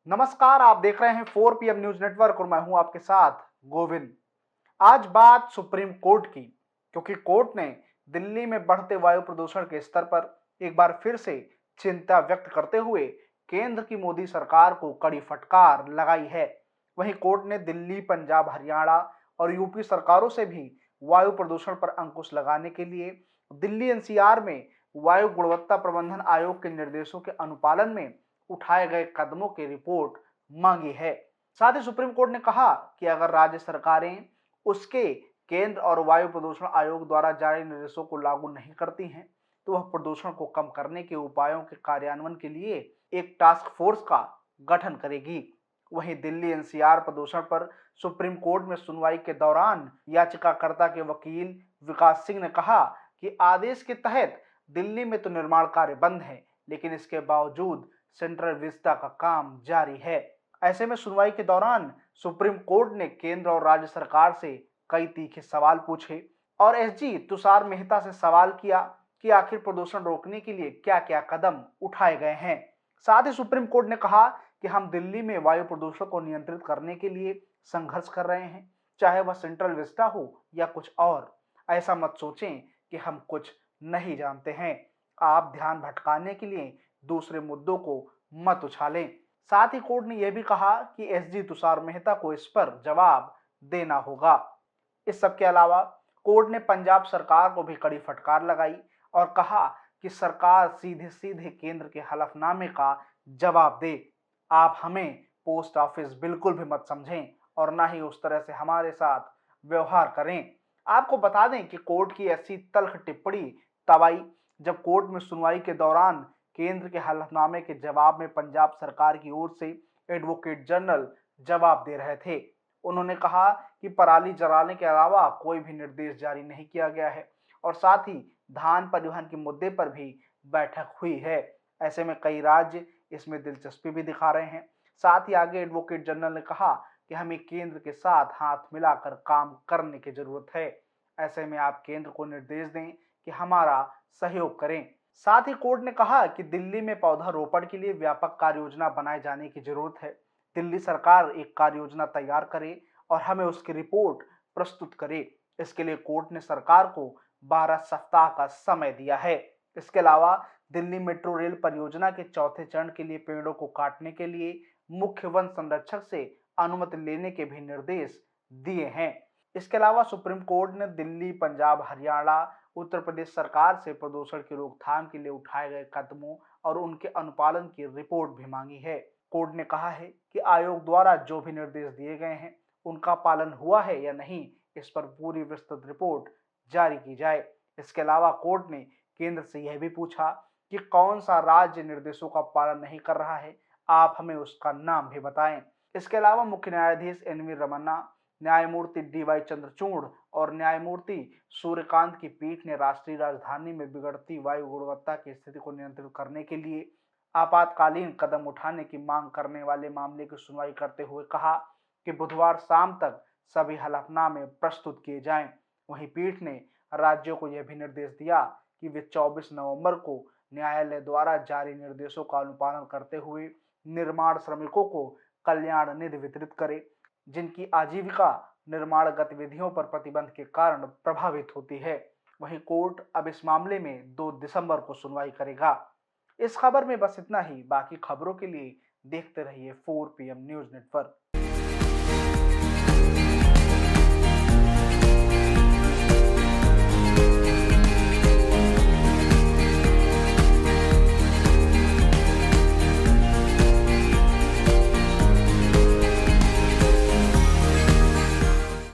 नमस्कार, आप देख रहे हैं 4 PM न्यूज नेटवर्क और मैं हूं आपके साथ गोविंद। आज बात सुप्रीम कोर्ट की, क्योंकि कोर्ट ने दिल्ली में बढ़ते वायु प्रदूषण के स्तर पर एक बार फिर से चिंता व्यक्त करते हुए केंद्र की मोदी सरकार को कड़ी फटकार लगाई है। वहीं कोर्ट ने दिल्ली, पंजाब, हरियाणा और यूपी सरकारों से भी वायु प्रदूषण पर अंकुश लगाने के लिए दिल्ली एनसीआर में वायु गुणवत्ता प्रबंधन आयोग के निर्देशों के अनुपालन में उठाए गए कदमों की रिपोर्ट मांगी है। साथ ही सुप्रीम कोर्ट ने कहा कि अगर राज्य सरकारें उसके केंद्र और वायु प्रदूषण आयोग द्वारा जारी निर्देशों को लागू नहीं करती हैं, तो वह प्रदूषण को कम करने के उपायों के कार्यान्वयन के लिए एक टास्क फोर्स का गठन करेगी। वहीं दिल्ली एनसीआर प्रदूषण पर सुप्रीम कोर्ट में सुनवाई के दौरान याचिकाकर्ता के वकील विकास सिंह ने कहा कि आदेश के तहत दिल्ली में तो निर्माण कार्य बंद है, लेकिन इसके बावजूद सेंट्रल विस्टा का काम जारी है। ऐसे में सुनवाई के दौरान सुप्रीम कोर्ट ने केंद्र और राज्य सरकार से कई तीखे सवाल पूछे और एसजी तुषार मेहता से सवाल किया कि आखिर प्रदूषण रोकने के लिए क्या क्या कदम उठाए गए हैं। साथ ही सुप्रीम कोर्ट ने कहा कि हम दिल्ली में वायु प्रदूषण को नियंत्रित करने के लिए संघर्ष कर रहे हैं, चाहे वह सेंट्रल विस्टा हो या कुछ और। ऐसा मत सोचें कि हम कुछ नहीं जानते हैं। आप ध्यान भटकाने के लिए दूसरे मुद्दों को मत उछालें। साथ ही कोर्ट ने यह भी कहा कि एसजी तुषार मेहता को इस पर जवाब देना होगा। इस सब के अलावा कोर्ट ने पंजाब सरकार को भी कड़ी फटकार लगाई और कहा कि सरकार सीधे सीधे केंद्र के हलफनामे का जवाब दे। आप हमें पोस्ट ऑफिस बिल्कुल भी मत समझें और ना ही उस तरह से हमारे साथ व्यवहार करें। आपको बता दें कि कोर्ट की ऐसी तल्ख टिप्पणी तब आई जब कोर्ट में सुनवाई के दौरान केंद्र के हलफनामे के जवाब में पंजाब सरकार की ओर से एडवोकेट जनरल जवाब दे रहे थे। उन्होंने कहा कि पराली जलाने के अलावा कोई भी निर्देश जारी नहीं किया गया है और साथ ही धान परिवहन के मुद्दे पर भी बैठक हुई है। ऐसे में कई राज्य इसमें दिलचस्पी भी दिखा रहे हैं। साथ ही आगे एडवोकेट जनरल ने कहा कि हमें केंद्र के साथ हाथ मिलाकर काम करने की जरूरत है। ऐसे में आप केंद्र को निर्देश दें कि हमारा सहयोग करें। साथ ही कोर्ट ने कहा कि दिल्ली में पौधारोपण के लिए व्यापक कार्य योजना बनाए जाने की जरूरत है। दिल्ली सरकार एक कार्य योजना तैयार करे और हमें उसकी रिपोर्ट प्रस्तुत करे। इसके लिए कोर्ट ने सरकार को 12 सप्ताह का समय दिया है। इसके अलावा दिल्ली मेट्रो रेल परियोजना के चौथे चरण के लिए पेड़ों को काटने के लिए मुख्य वन संरक्षक से अनुमति लेने के भी निर्देश दिए हैं। इसके अलावा सुप्रीम कोर्ट ने दिल्ली, पंजाब, हरियाणा, उत्तर प्रदेश सरकार से प्रदूषण की रोकथाम के लिए उठाए गए कदमों और उनके अनुपालन की रिपोर्ट भी मांगी है। कोर्ट ने कहा है कि आयोग द्वारा जो भी निर्देश दिए गए हैं उनका पालन हुआ है या नहीं, इस पर पूरी विस्तृत रिपोर्ट जारी की जाए। इसके अलावा कोर्ट ने केंद्र से यह भी पूछा कि कौन सा राज्य निर्देशों का पालन नहीं कर रहा है, आप हमें उसका नाम भी बताएं। इसके अलावा मुख्य न्यायाधीश एनवी रमन्ना, न्यायमूर्ति डीवाई चंद्रचूड़ और न्यायमूर्ति सूर्यकांत की पीठ ने राष्ट्रीय राजधानी में बिगड़ती वायु गुणवत्ता की स्थिति को नियंत्रित करने के लिए आपातकालीन कदम उठाने की मांग करने वाले मामले की सुनवाई करते हुए कहा कि बुधवार शाम तक सभी हलफनामे प्रस्तुत किए जाएं। वहीं पीठ ने राज्यों को यह भी निर्देश दिया कि वे 24 नवंबर को न्यायालय द्वारा जारी निर्देशों का अनुपालन करते हुए निर्माण श्रमिकों को कल्याण निधि वितरित करें, जिनकी आजीविका निर्माण गतिविधियों पर प्रतिबंध के कारण प्रभावित होती है। वहीं कोर्ट अब इस मामले में 2 दिसंबर को सुनवाई करेगा। इस खबर में बस इतना ही। बाकी खबरों के लिए देखते रहिए 4 PM न्यूज नेटवर्क।